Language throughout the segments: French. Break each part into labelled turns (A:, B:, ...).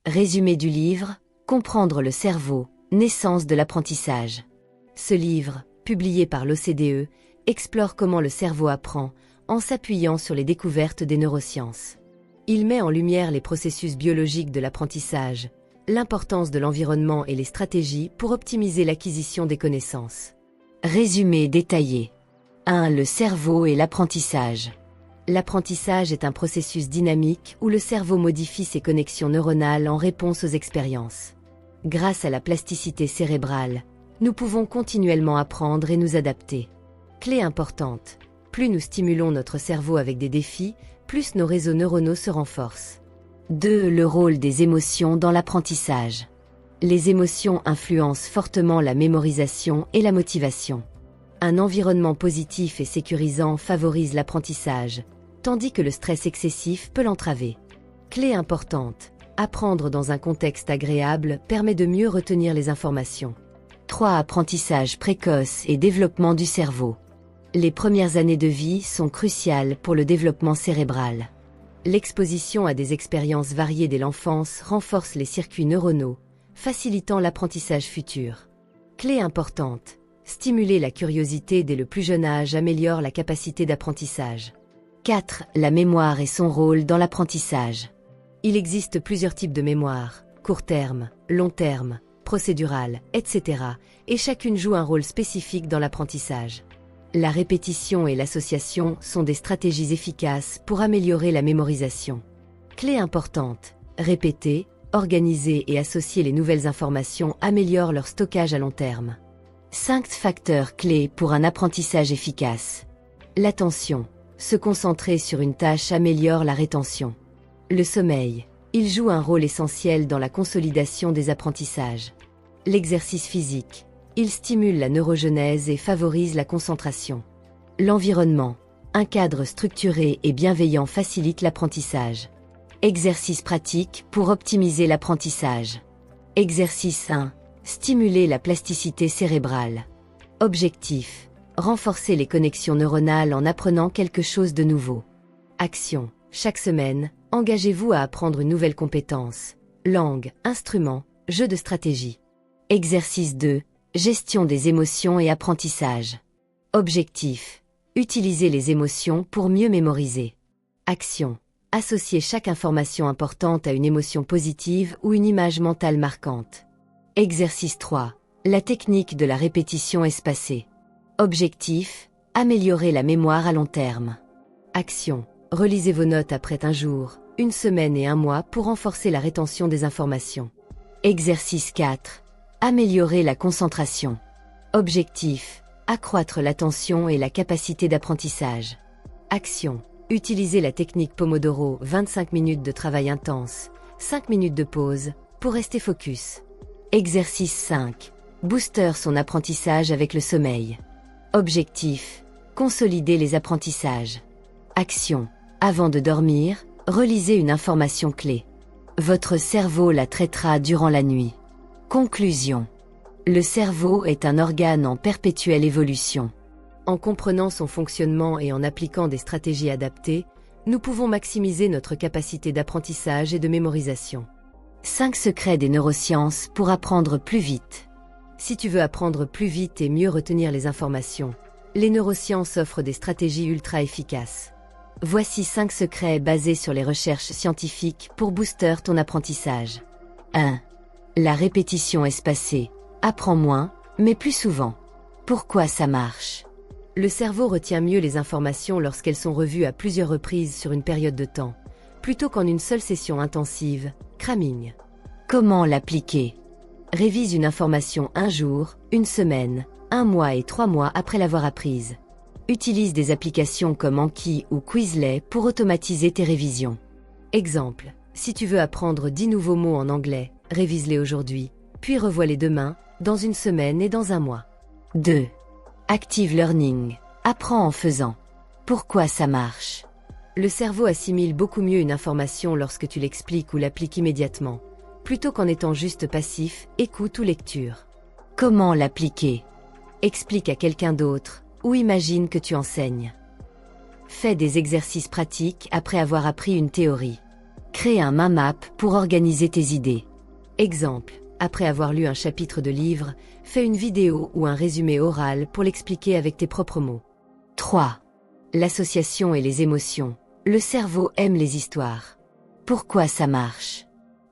A: Résumé du livre « Comprendre le cerveau, naissance de l'apprentissage ». Ce livre, publié par l'OCDE, explore comment le cerveau apprend en s'appuyant sur les découvertes des neurosciences. Il met en lumière les processus biologiques de l'apprentissage, l'importance de l'environnement et les stratégies pour optimiser l'acquisition des connaissances. Résumé détaillé. 1. Le cerveau et l'apprentissage. L'apprentissage est un processus dynamique où le cerveau modifie ses connexions neuronales en réponse aux expériences. Grâce à la plasticité cérébrale, nous pouvons continuellement apprendre et nous adapter. Clé importante. Plus nous stimulons notre cerveau avec des défis, plus nos réseaux neuronaux se renforcent. 2. Le rôle des émotions dans l'apprentissage. Les émotions influencent fortement la mémorisation et la motivation. Un environnement positif et sécurisant favorise l'apprentissage, tandis que le stress excessif peut l'entraver. Clé importante. Apprendre dans un contexte agréable permet de mieux retenir les informations. 3. Apprentissage précoce et développement du cerveau. Les premières années de vie sont cruciales pour le développement cérébral. L'exposition à des expériences variées dès l'enfance renforce les circuits neuronaux, facilitant l'apprentissage futur. Clé importante. Stimuler la curiosité dès le plus jeune âge améliore la capacité d'apprentissage. 4. La mémoire et son rôle dans l'apprentissage. Il existe plusieurs types de mémoire, court terme, long terme, procédurale, etc. et chacune joue un rôle spécifique dans l'apprentissage. La répétition et l'association sont des stratégies efficaces pour améliorer la mémorisation. Clé importante. Répéter, organiser et associer les nouvelles informations améliorent leur stockage à long terme. 5 facteurs clés pour un apprentissage efficace. L'attention. Se concentrer sur une tâche améliore la rétention. Le sommeil. Il joue un rôle essentiel dans la consolidation des apprentissages. L'exercice physique. Il stimule la neurogenèse et favorise la concentration. L'environnement. Un cadre structuré et bienveillant facilite l'apprentissage. Exercice pratique pour optimiser l'apprentissage. Exercice 1. Stimuler la plasticité cérébrale. Objectif. Renforcer les connexions neuronales en apprenant quelque chose de nouveau. Action. Chaque semaine, engagez-vous à apprendre une nouvelle compétence. Langue, instrument, jeu de stratégie. Exercice 2. Gestion des émotions et apprentissage. Objectif. Utiliser les émotions pour mieux mémoriser. Action. Associer chaque information importante à une émotion positive ou une image mentale marquante. Exercice 3. La technique de la répétition espacée. Objectif. Améliorer la mémoire à long terme. Action. Relisez vos notes après un jour, une semaine et un mois pour renforcer la rétention des informations. Exercice 4. Améliorer la concentration. Objectif. Accroître l'attention et la capacité d'apprentissage. Action. Utilisez la technique Pomodoro, 25 minutes de travail intense, 5 minutes de pause, pour rester focus. Exercice 5. Booster son apprentissage avec le sommeil. Objectif. Consolider les apprentissages. Action. Avant de dormir, relisez une information clé. Votre cerveau la traitera durant la nuit. Conclusion. Le cerveau est un organe en perpétuelle évolution. En comprenant son fonctionnement et en appliquant des stratégies adaptées, nous pouvons maximiser notre capacité d'apprentissage et de mémorisation. 5 secrets des neurosciences pour apprendre plus vite. Si tu veux apprendre plus vite et mieux retenir les informations, les neurosciences offrent des stratégies ultra efficaces. Voici 5 secrets basés sur les recherches scientifiques pour booster ton apprentissage. 1. La répétition espacée. Apprends moins, mais plus souvent. Pourquoi ça marche? Le cerveau retient mieux les informations lorsqu'elles sont revues à plusieurs reprises sur une période de temps, plutôt qu'en une seule session intensive, cramming. Comment l'appliquer? Révise une information un jour, une semaine, un mois et 3 mois après l'avoir apprise. Utilise des applications comme Anki ou Quizlet pour automatiser tes révisions. Exemple, si tu veux apprendre 10 nouveaux mots en anglais, révise-les aujourd'hui, puis revois-les demain, dans une semaine et dans un mois. 2. Active Learning. Apprends en faisant. Pourquoi ça marche? Le cerveau assimile beaucoup mieux une information lorsque tu l'expliques ou l'appliques immédiatement, plutôt qu'en étant juste passif, écoute ou lecture. Comment l'appliquer? Explique à quelqu'un d'autre, ou imagine que tu enseignes. Fais des exercices pratiques après avoir appris une théorie. Crée un mind map pour organiser tes idées. Exemple, après avoir lu un chapitre de livre, fais une vidéo ou un résumé oral pour l'expliquer avec tes propres mots. 3. L'association et les émotions. Le cerveau aime les histoires. Pourquoi ça marche?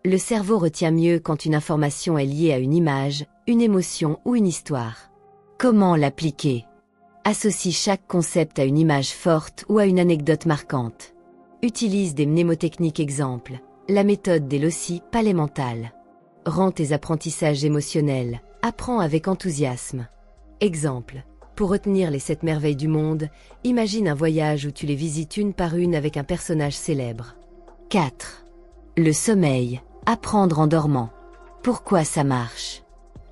A: Le cerveau retient mieux quand une information est liée à une image, une émotion ou une histoire. Comment l'appliquer? Associe chaque concept à une image forte ou à une anecdote marquante. Utilise des mnémotechniques exemples, la méthode des loci palémentales. Rends tes apprentissages émotionnels, apprends avec enthousiasme. Exemple, pour retenir les 7 merveilles du monde, imagine un voyage où tu les visites une par une avec un personnage célèbre. 4. Le sommeil, apprendre en dormant. Pourquoi ça marche?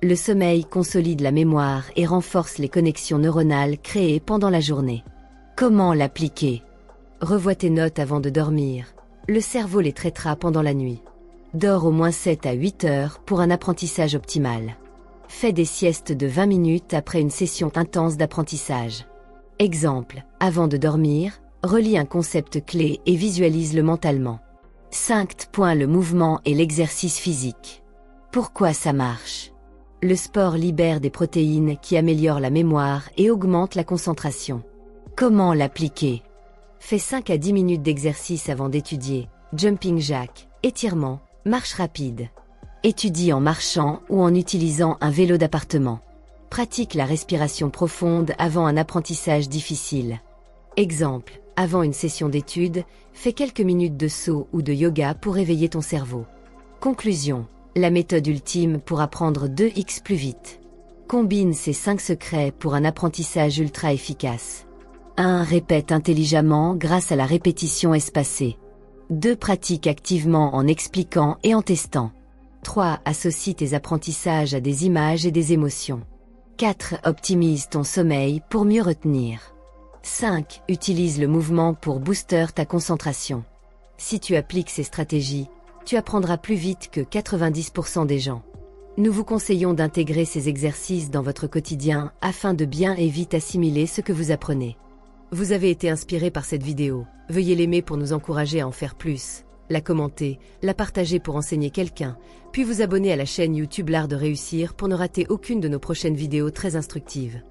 A: Le sommeil consolide la mémoire et renforce les connexions neuronales créées pendant la journée. Comment l'appliquer? Revois tes notes avant de dormir. Le cerveau les traitera pendant la nuit. Dors au moins 7 à 8 heures pour un apprentissage optimal. Fais des siestes de 20 minutes après une session intense d'apprentissage. Exemple, avant de dormir, relis un concept clé et visualise-le mentalement. 5. Le mouvement et l'exercice physique. Pourquoi ça marche? Le sport libère des protéines qui améliorent la mémoire et augmentent la concentration. Comment l'appliquer? Fais 5 à 10 minutes d'exercice avant d'étudier, jumping jack, étirement, marche rapide. Étudie en marchant ou en utilisant un vélo d'appartement. Pratique la respiration profonde avant un apprentissage difficile. Exemple, avant une session d'études, fais quelques minutes de saut ou de yoga pour réveiller ton cerveau. Conclusion, la méthode ultime pour apprendre 2x plus vite. Combine ces 5 secrets pour un apprentissage ultra efficace. 1. Répète intelligemment grâce à la répétition espacée. 2. Pratique activement en expliquant et en testant. 3. Associe tes apprentissages à des images et des émotions. 4. Optimise ton sommeil pour mieux retenir. 5. Utilise le mouvement pour booster ta concentration. Si tu appliques ces stratégies, tu apprendras plus vite que 90% des gens. Nous vous conseillons d'intégrer ces exercices dans votre quotidien afin de bien et vite assimiler ce que vous apprenez. Vous avez été inspiré par cette vidéo. Veuillez l'aimer pour nous encourager à en faire plus, la commenter, la partager pour enseigner quelqu'un, puis vous abonner à la chaîne YouTube L'Art de Réussir pour ne rater aucune de nos prochaines vidéos très instructives.